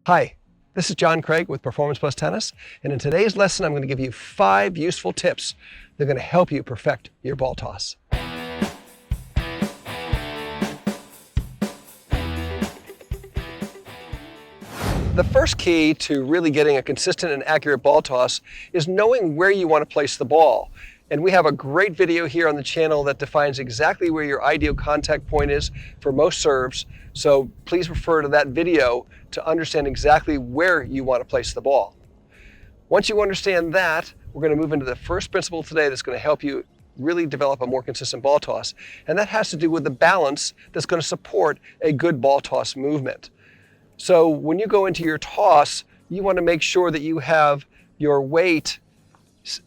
Hi, this is John Craig with Performance Plus Tennis, and in today's lesson I'm going to give you 5 useful tips that are going to help you perfect your ball toss. The first key to really getting a consistent and accurate ball toss is knowing where you want to place the ball. And we have a great video here on the channel that defines exactly where your ideal contact point is for most serves. So please refer to that video to understand exactly where you want to place the ball. Once you understand that, we're going to move into the first principle today that's going to help you really develop a more consistent ball toss. And that has to do with the balance that's going to support a good ball toss movement. So when you go into your toss, you want to make sure that you have your weight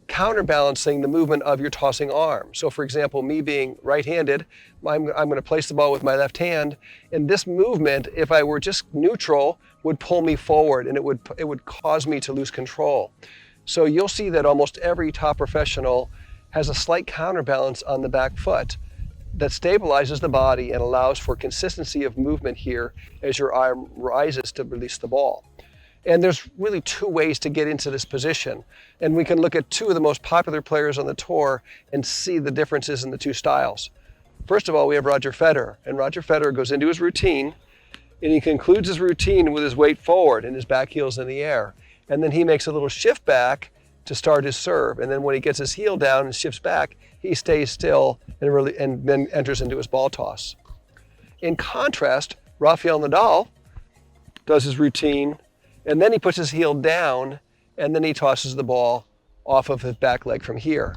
counterbalancing the movement of your tossing arm. So for example, me being right-handed, I'm going to place the ball with my left hand, and this movement, if I were just neutral, would pull me forward and it would cause me to lose control. So you'll see that almost every top professional has a slight counterbalance on the back foot that stabilizes the body and allows for consistency of movement here as your arm rises to release the ball. And there's really 2 ways to get into this position. And we can look at 2 of the most popular players on the tour and see the differences in the 2 styles. First of all, we have Roger Federer. And Roger Federer goes into his routine, and he concludes his routine with his weight forward and his back heel's in the air. And then he makes a little shift back to start his serve. And then when he gets his heel down and shifts back, he stays still and then enters into his ball toss. In contrast, Rafael Nadal does his routine, and then he puts his heel down, and then he tosses the ball off of his back leg from here.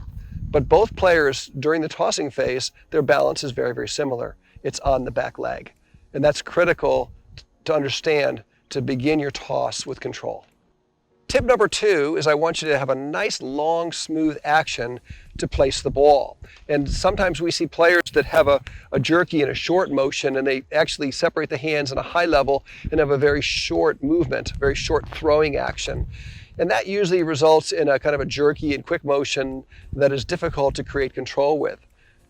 But both players, during the tossing phase, their balance is very, very similar. It's on the back leg. And that's critical to understand to begin your toss with control. Tip number 2 is I want you to have a nice, long, smooth action to place the ball. And sometimes we see players that have a jerky and a short motion, and they actually separate the hands in a high level and have a very short movement, very short throwing action. And that usually results in a kind of a jerky and quick motion that is difficult to create control with.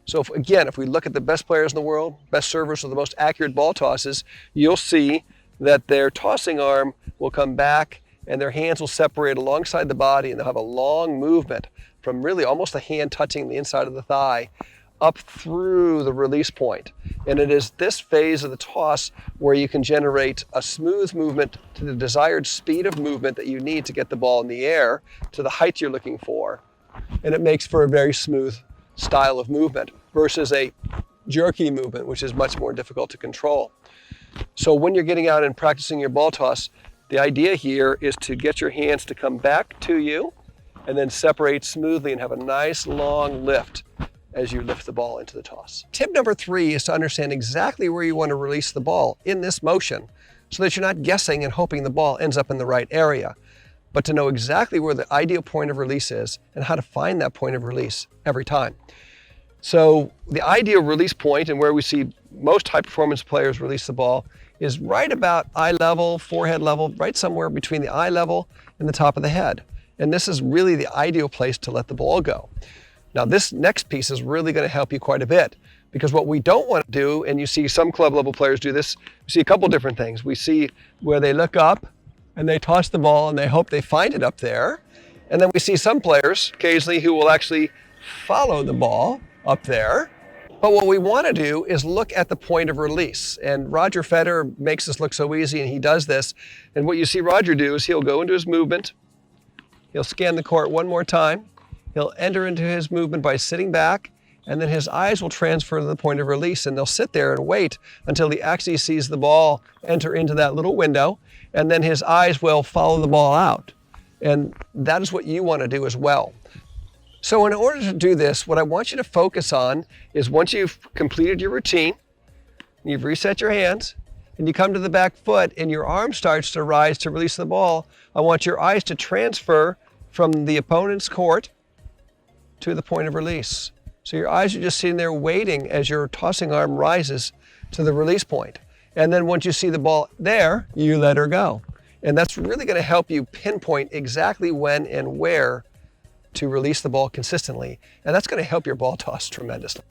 So if we look at the best players in the world, best servers with the most accurate ball tosses, you'll see that their tossing arm will come back and their hands will separate alongside the body, and they'll have a long movement from really almost the hand touching the inside of the thigh up through the release point. And it is this phase of the toss where you can generate a smooth movement to the desired speed of movement that you need to get the ball in the air to the height you're looking for. And it makes for a very smooth style of movement versus a jerky movement, which is much more difficult to control. So when you're getting out and practicing your ball toss, the idea here is to get your hands to come back to you and then separate smoothly and have a nice long lift as you lift the ball into the toss. Tip number 3 is to understand exactly where you want to release the ball in this motion so that you're not guessing and hoping the ball ends up in the right area, but to know exactly where the ideal point of release is and how to find that point of release every time. So the ideal release point, and where we see most high performance players release the ball, is right about eye level, forehead level, right somewhere between the eye level and the top of the head. And this is really the ideal place to let the ball go. Now this next piece is really going to help you quite a bit, because what we don't want to do, and you see some club level players do this, we see a couple different things. We see where they look up and they toss the ball and they hope they find it up there. And then we see some players occasionally who will actually follow the ball up there. But what we want to do is look at the point of release. And Roger Federer makes this look so easy, and he does this. And what you see Roger do is he'll go into his movement. He'll scan the court one more time. He'll enter into his movement by sitting back, and then his eyes will transfer to the point of release, and they'll sit there and wait until he actually sees the ball enter into that little window, and then his eyes will follow the ball out. And that is what you want to do as well. So in order to do this, what I want you to focus on is once you've completed your routine, you've reset your hands, and you come to the back foot and your arm starts to rise to release the ball, I want your eyes to transfer from the opponent's court to the point of release. So your eyes are just sitting there waiting as your tossing arm rises to the release point. And then once you see the ball there, you let her go. And that's really going to help you pinpoint exactly when and where to release the ball consistently, and that's going to help your ball toss tremendously.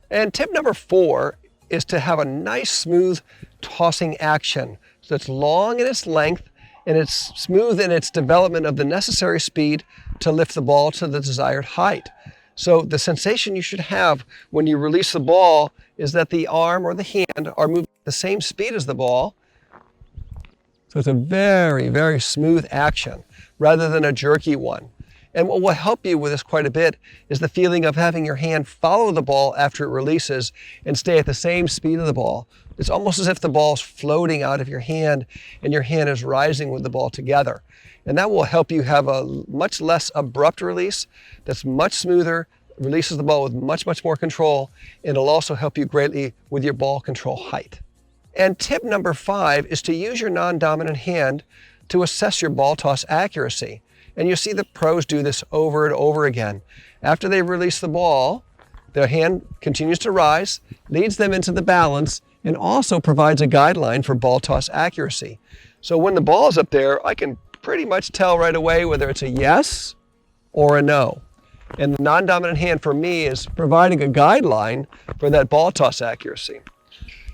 And tip number 4 is to have a nice smooth tossing action. So it's long in its length and it's smooth in its development of the necessary speed to lift the ball to the desired height. So the sensation you should have when you release the ball is that the arm or the hand are moving at the same speed as the ball. So it's a very, very smooth action rather than a jerky one. And what will help you with this quite a bit is the feeling of having your hand follow the ball after it releases and stay at the same speed of the ball. It's almost as if the ball's floating out of your hand and your hand is rising with the ball together. And that will help you have a much less abrupt release that's much smoother, releases the ball with much, much more control, and it'll also help you greatly with your ball control height. And tip number 5 is to use your non-dominant hand to assess your ball toss accuracy. And you see the pros do this over and over again. After they release the ball, their hand continues to rise, leads them into the balance, and also provides a guideline for ball toss accuracy. So when the ball is up there, I can pretty much tell right away whether it's a yes or a no. And the non-dominant hand for me is providing a guideline for that ball toss accuracy.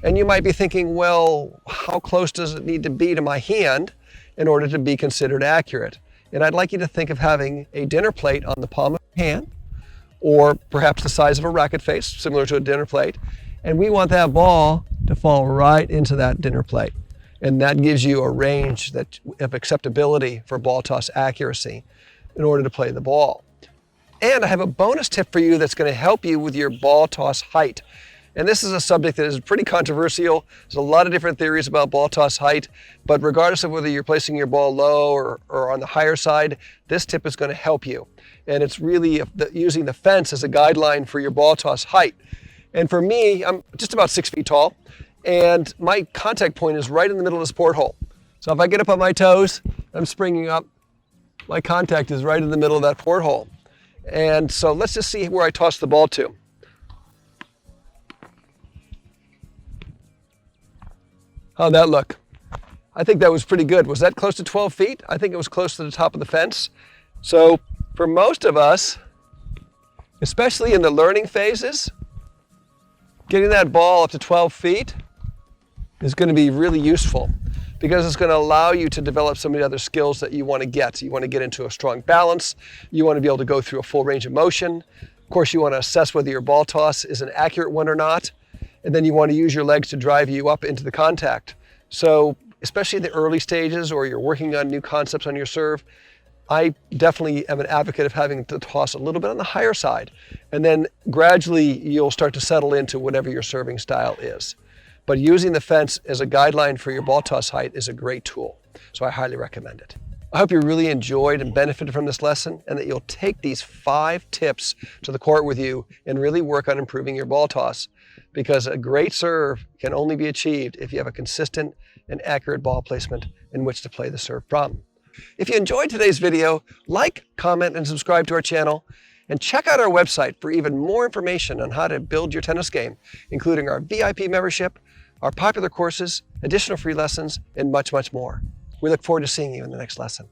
And you might be thinking, well, how close does it need to be to my hand in order to be considered accurate? And I'd like you to think of having a dinner plate on the palm of your hand, or perhaps the size of a racket face, similar to a dinner plate. And we want that ball to fall right into that dinner plate. And that gives you a range of acceptability for ball toss accuracy in order to play the ball. And I have a bonus tip for you that's going to help you with your ball toss height. And this is a subject that is pretty controversial. There's a lot of different theories about ball toss height, but regardless of whether you're placing your ball low or on the higher side, this tip is going to help you. And it's really using the fence as a guideline for your ball toss height. And for me, I'm just about 6 feet tall, and my contact point is right in the middle of this porthole. So if I get up on my toes, I'm springing up, my contact is right in the middle of that porthole. And so let's just see where I toss the ball to. How'd that look? I think that was pretty good. Was that close to 12 feet? I think it was close to the top of the fence. So for most of us, especially in the learning phases, getting that ball up to 12 feet is going to be really useful because it's going to allow you to develop some of the other skills that you want to get. You want to get into a strong balance. You want to be able to go through a full range of motion. Of course, you want to assess whether your ball toss is an accurate one or not. And then you want to use your legs to drive you up into the contact. So especially in the early stages or you're working on new concepts on your serve, I definitely am an advocate of having to toss a little bit on the higher side. And then gradually you'll start to settle into whatever your serving style is. But using the fence as a guideline for your ball toss height is a great tool. So I highly recommend it. I hope you really enjoyed and benefited from this lesson and that you'll take these 5 tips to the court with you and really work on improving your ball toss. Because a great serve can only be achieved if you have a consistent and accurate ball placement in which to play the serve from. If you enjoyed today's video, like, comment, and subscribe to our channel, and check out our website for even more information on how to build your tennis game, including our VIP membership, our popular courses, additional free lessons, and much, much more. We look forward to seeing you in the next lesson.